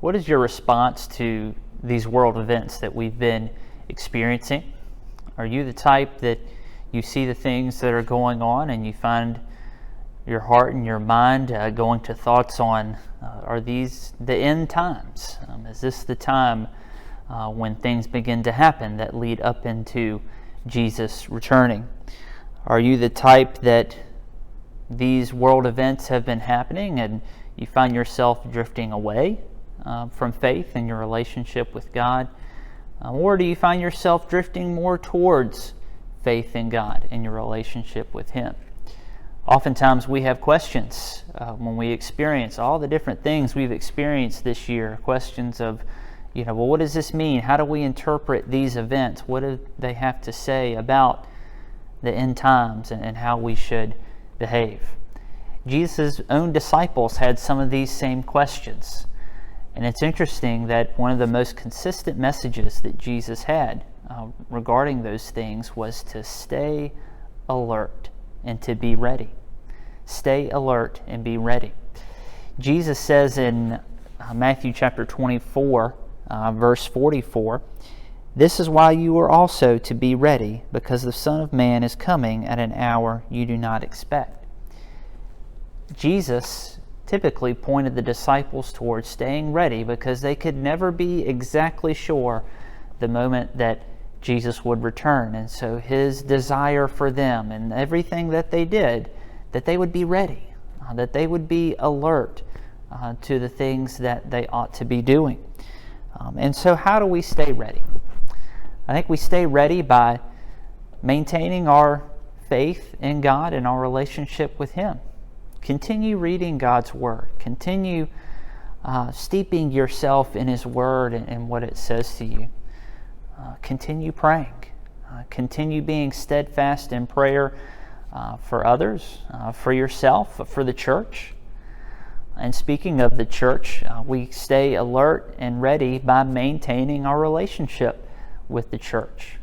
What is your response to these world events that we've been experiencing? Are you the type that you see the things that are going on and you find your heart and your mind going to thoughts on, are these the end times? Is this the time when things begin to happen that lead up into Jesus returning? Are you the type that these world events have been happening and you find yourself drifting away from faith and your relationship with God? Or do you find yourself drifting more towards faith in God and your relationship with Him? Oftentimes we have questions when we experience all the different things we've experienced this year. Questions of, well, what does this mean? How do we interpret these events? What do they have to say about the end times and how we should behave? Jesus' own disciples had some of these same questions. And it's interesting that one of the most consistent messages that Jesus had regarding those things was to stay alert and to be ready. Stay alert and be ready. Jesus says in Matthew chapter 24, verse 44, "This is why you are also to be ready, because the Son of Man is coming at an hour you do not expect." Jesus typically pointed the disciples towards staying ready because they could never be exactly sure the moment that Jesus would return. And so his desire for them and everything that they did, that they would be ready, that they would be alert to the things that they ought to be doing. And so how do we stay ready? I think we stay ready by maintaining our faith in God and our relationship with Him. Continue reading God's Word. Continue steeping yourself in His Word and what it says to you. Continue praying. Continue being steadfast in prayer for others, for yourself, for the church. And speaking of the church, we stay alert and ready by maintaining our relationship with the church.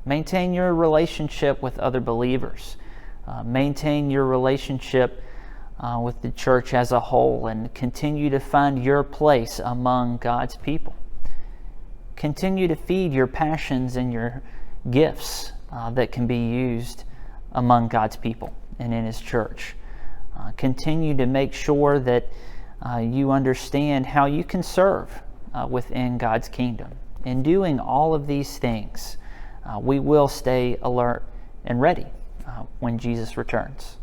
Maintain your relationship with other believers. Maintain your relationship with the church as a whole, and continue to find your place among God's people. Continue to feed your passions and your gifts that can be used among God's people and in His church. Continue to make sure that you understand how you can serve within God's kingdom. In doing all of these things, we will stay alert and ready when Jesus returns.